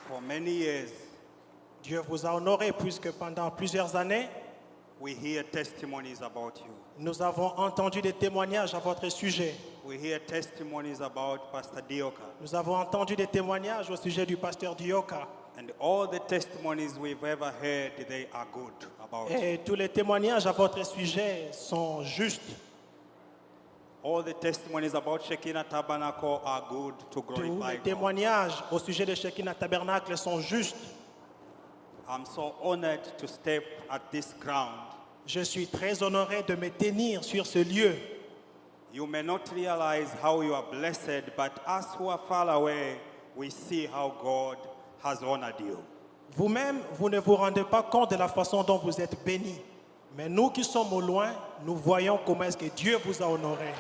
For many years, Dieu vous a honoré puisque pendant plusieurs années, we hear testimonies about you. nous avons entendu des témoignages à votre sujet. We hear testimonies about Pastor Dioka. Nous avons entendu des témoignages au sujet du pasteur Dioka. And all the testimonies we've ever heard, they are good about you. Et tous les témoignages à votre sujet sont justes. All the testimonies about Shekinah Tabernacle are good to Tous glorify les God. témoignages au sujet de Shekinah Tabernacle sont justes. I'm so honored to step at this ground. Je suis très honoré de me tenir sur ce lieu. You may not realize how you are blessed, but us who are far away, we see how God has honored you. Vous-même, vous ne vous rendez pas compte de la façon dont vous êtes bénis. Mais nous qui sommes au loin, nous voyons comment est-ce que Dieu vous a honoré.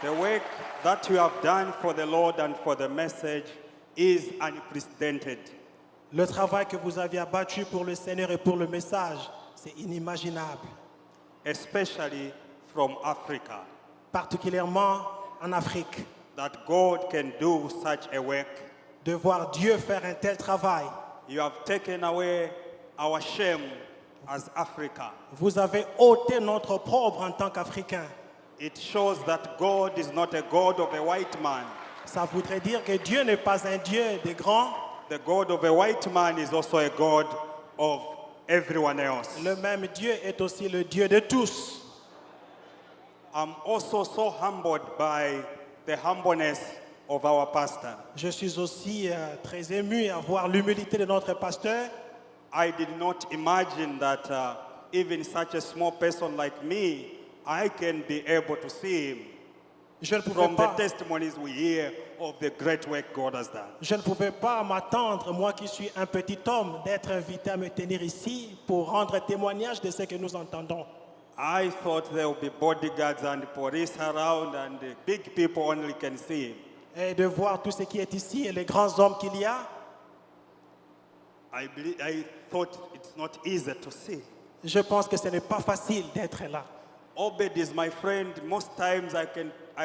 The work that you have done for the Lord and for the message is unprecedented. Le travail que vous aviez abattu pour le Seigneur et pour le message, c'est inimaginable. Especially from Africa, Particulièrement en Afrique. that God can do such a work. De voir Dieu faire un tel travail. You have taken away our shame as Africa. Vous avez ôté notre opprobre en tant qu'Africains. It shows that God is not a God of a white man. Ça voudrait dire que Dieu n'est pas un Dieu des grands. The God of a white man is also a God of everyone else. Le même Dieu est aussi le Dieu de tous. I'm also so humbled by the humbleness of our pastor. Je suis aussi très ému à voir l'humilité de notre pasteur. I did not imagine that even such a small person like me, I can be able to see him Je ne pouvais from the pas, testimonies we hear of the great work God has done. je ne pouvais pas m'attendre, moi qui suis un petit homme, d'être invité à me tenir ici pour rendre témoignage de ce que nous entendons. I thought there would be bodyguards and police around and the big people only can see him. Et de voir tout ce qui est ici et les grands hommes qu'il y a, I thought it's not easy to see. je pense que ce n'est pas facile d'être là. Obed is my friend. Most times I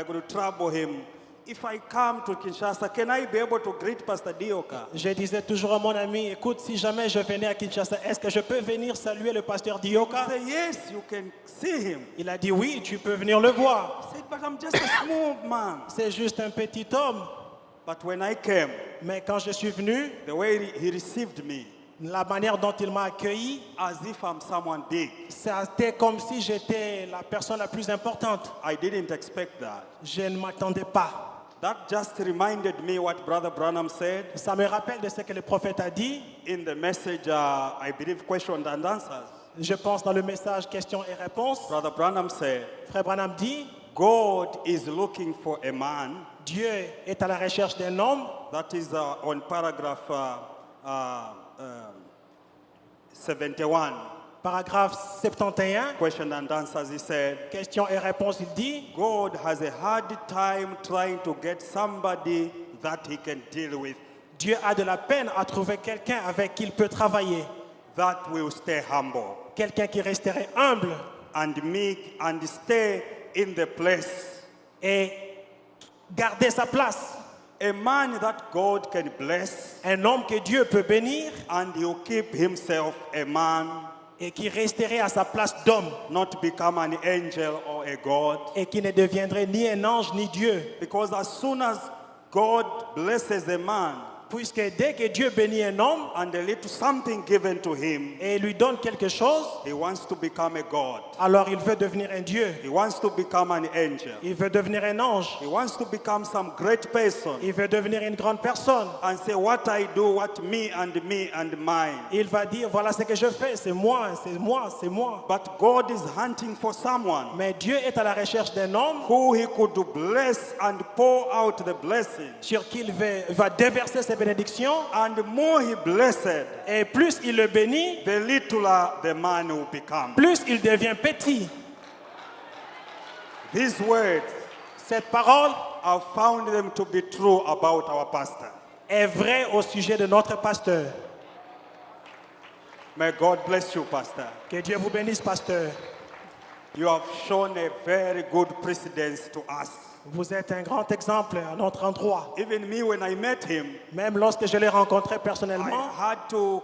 could trouble him. If I come to Kinshasa, can I be able to greet Pastor Dioka? Je disais toujours à mon ami, écoute, si jamais je venais à Kinshasa, est-ce que je peux venir saluer le pasteur Dioka? I said, yes, you can see him. Il a dit oui, tu peux venir le voir. I said, but I'm just a small man. C'est juste un petit homme. But when I came, Mais quand je suis venu, the way he received me, la manière dont il m'a accueilli, as if I'm someone big. c'était comme si j'étais la personne la plus importante. I didn't expect that. Je ne m'attendais pas. That just reminded me what Brother Branham said Ça me rappelle de ce que le prophète a dit. in the message, I believe, questions and answers. Je pense dans le message questions et réponses. Brother Branham said, Frère Branham dit, God is looking for a man. Dieu est à la recherche d'un homme. That is on paragraph 71. Paragraphe 71, Question and answers, he said, questions et réponses, il dit, God has a hard time trying to get somebody that he can deal with, Dieu a de la peine à trouver quelqu'un avec qui il peut travailler. that will stay humble Quelqu'un qui resterait humble and meek and stay in the place. et garder sa place. A man that God can bless Un homme que Dieu peut bénir and he'll keep himself a man, et qui resterait à sa place d'homme not become an angel or a God. et qui ne deviendrait ni un ange ni Dieu. Because as soon as God blesses a man Puisque dès que Dieu bénit un homme and a little something given to him, et lui donne quelque chose, he wants to become a God. alors il veut devenir un Dieu. He wants to become an angel. Il veut devenir un ange. He wants to become some great person Il veut devenir une grande personne. and say, what I do, what me and mine. Il va dire, voilà ce que je fais, c'est moi, c'est moi, c'est moi. But God is hunting for someone Mais Dieu est à la recherche d'un homme who he could bless and pour out the blessing. sur qui il va déverser ses bénédictions. And the more he blessed, Et plus il le bénit, the littler the man will become. plus il devient petit. These words, Cette parole I've found them to be true about our pastor. est vraie au sujet de notre pasteur. May God bless you, pastor. Que Dieu vous bénisse, pasteur. You have shown a very good precedence to us. Vous êtes un grand exemple à notre endroit. Even me, when I met him, Même lorsque je l'ai rencontré I personnellement, had to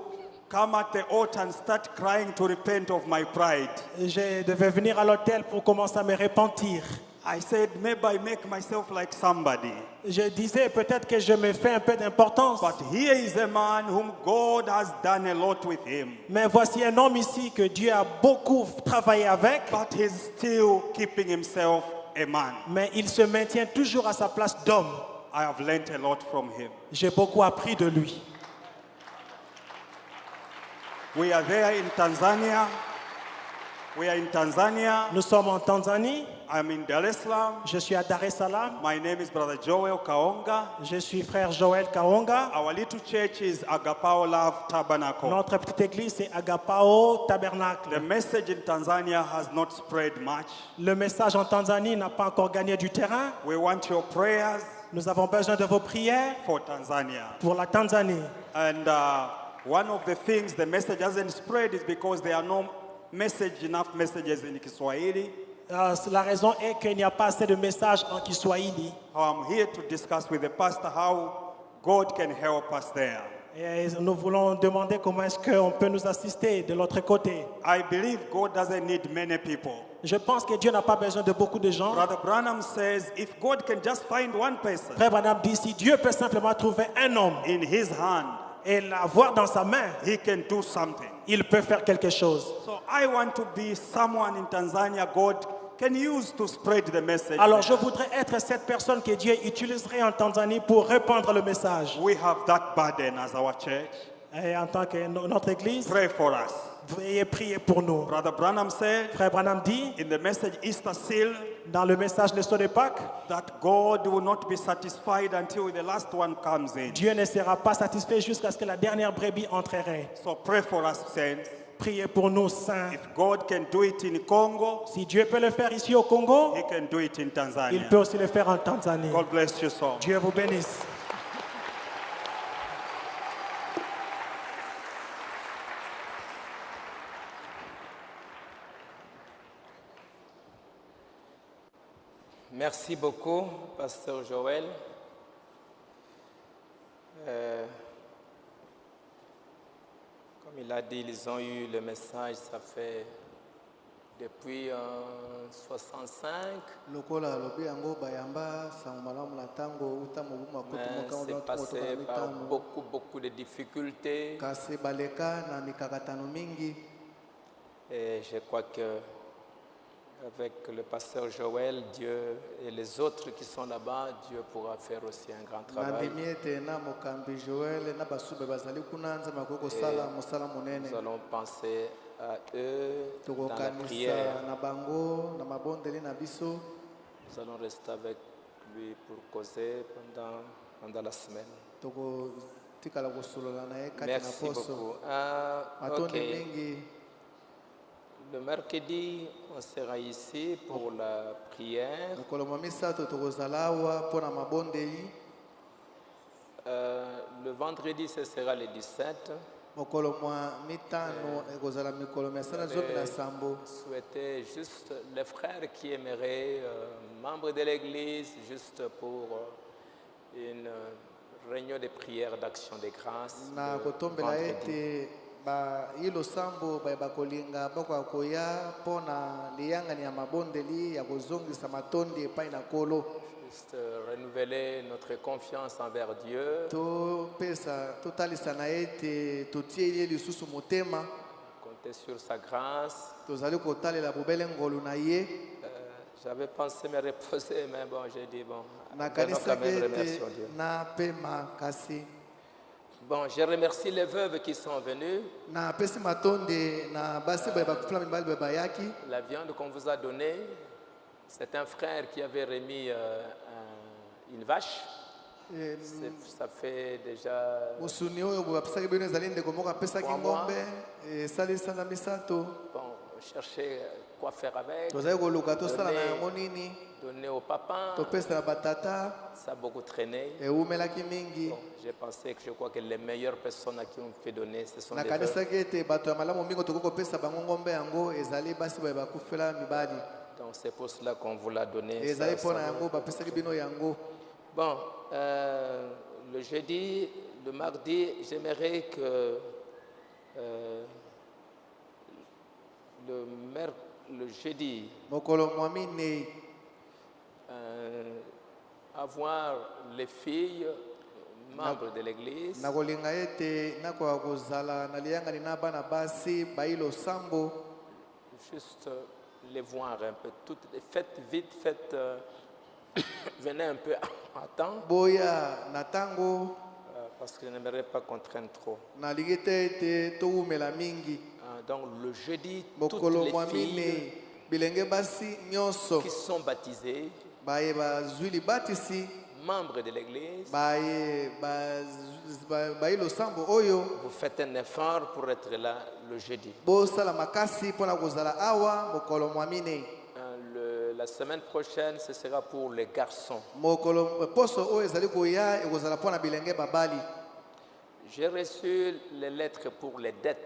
come at the altar and start crying to repent of my pride. je devais venir à l'hôtel pour commencer à me repentir. I said, maybe I make myself like somebody. Je disais peut-être que je me fais un peu d'importance. But here is a man whom God has done a lot with him. Mais voici un homme ici que Dieu a beaucoup travaillé avec, But he's still keeping himself a man. mais il se maintient toujours à sa place d'homme. I have learned a lot from him. J'ai beaucoup appris de lui. We are there in Tanzania. We are in Tanzania. Nous sommes en Tanzanie. I'm in Dar es Salaam. Je suis à Dar es Salaam. My name is Brother Joel Kaonga. Je suis frère Joël Kaonga. Our little church is Agapao Love Tabernacle. Notre petite église, c'est Agapao The Tabernacle. message in Tanzania has not spread much. Le message en Tanzanie n'a pas encore gagné du terrain. We want your prayers Nous avons besoin de vos prières for Tanzania. pour la Tanzanie. And one of the things the message hasn't spread is because there are no enough messages in Kiswahili. La raison est qu'il n'y a pas assez de messages en Kiswahili. I'm here to discuss with the pastor how God can help us there. Et nous voulons demander comment est-ce qu'on peut nous assister de l'autre côté. I believe God doesn't need many people. Je pense que Dieu n'a pas besoin de beaucoup de gens. Brother Branham says if God can just find one person Frère Branham dit, si Dieu peut simplement trouver un homme in his hand, et l'avoir dans sa main, he can do something. il peut faire quelque chose. So I want to be someone in Tanzania God can use to spread the message. Alors je voudrais être cette personne que Dieu utiliserait en Tanzanie pour répandre le message. We have that burden as our church. Et en tant que notre église, Pray for us. veuillez prier pour nous. Brother Branham said Frère Branham dit, in the message Easter Seal dans le message de saut de Pâques, that God will not be satisfied until the last one comes in. Dieu ne sera pas satisfait jusqu'à ce que la dernière brebis entrerait. So pray for us, saints. Priez pour nous, saints. If God can do it in Congo, Si Dieu peut le faire ici au Congo, He can do it in il Tanzania. peut aussi le faire en Tanzanie. God bless you so. Dieu vous bénisse. Merci beaucoup, Pasteur Joël. Comme il a dit, ils ont eu le message, ça fait depuis 65, lokola alobi yango bayamba sango malamu na ntango uta mobu makoto mais mokambo c'est passé na par mitano beaucoup de difficultés. kasi baleka na mikakatano mingi. Et je crois que avec le pasteur Joël, Dieu et les autres qui sont là-bas, Dieu pourra faire aussi un grand travail. nandimi ete na mokambi joel na basube bazali kuna nzambe akoki kosala mosala monene. Nous allons penser à eux dans la prière. tokokanisa na bango na mabondeli na biso. Nous allons rester avec lui pour causer pendant la semaine. tokotikala kosolola na ye kati na Merci poso beaucoup. matonde Ok. mingi. Le mercredi, on sera ici pour la prière. mokolo mwa misato tokozala awa mpo na mabondeli. Le vendredi, ce sera le 17. mokolo mwa mitano ekozala mikolo mia sala zomi na sambo. Souhaiter juste les frères qui aimeraient, membres de l'église, juste pour une réunion de prière d'action de grâce. na le kotombela vendredi. ete bayilo sambo bayeba kolinga bakoka koya mpo na liyangani ya mabondeli ya kozongisa matondi epai na nkolo. Juste renouveler notre confiance envers Dieu, totalisa na ye ete totie ye lisusu motema. compter sur sa grâce. tozali kotalela bobele ngolu na ye. J'avais pensé me reposer, mais bon, j'ai dit, bon, venons quand nakanisaki même, ete remercions Dieu. napema kasi Bon, je remercie les veuves qui sont venues. napesi matonde na basi bayeba kufula mibali baye bayaki. La viande qu'on vous a donnée, c'est un frère qui avait remis une vache. Ça fait déjà... mosuni oyo boye bapesaki bino ezali ndeko moko apesaki Kwa ngombe esali sana misato. Bon, chercher quoi faire avec, tozali koluka tosala na yango nini. donner au papa. topesela batata Ça a beaucoup traîné. ewumelaki mingi. Bon, j'ai pensé que je crois que les meilleures personnes à qui on peut donner, ce sont les veuves. nakanisaki ete bato ya malamu mingi tokoki kopesa bango ngombe yango ezali basi baye bakufela mibali. Donc c'est pour cela qu'on vous l'a donné. ezali ça, mpona ça. yango bapesaki bino yango. Bon, le jeudi, le mardi, j'aimerais que le jeudi, mokolo mwa minei avoir les filles membres de l'église, nakolinga ete nakoka kozala na liyangani na bana basi bayi losambo, juste les voir un peu. Faites vite, venez un peu à temps, boya na ntango parce que je n'aimerais pas contraindre trop. nalingi te ete towumela mingi. Donc le jeudi, mokolo toutes mwa les filles minei bilenge basi nyonso qui sont baptisées, baye bazwi libatisi, membres de l'église, baye bayi losambo oyo vous faites un effort pour être là le jeudi. bosala makasi mpona kozala awa mokolo mwa minei. La semaine prochaine, ce sera pour les garçons. mokolo poso oyo ezali koya ekozala mpona bilenge babali. J'ai reçu les lettres pour les dettes.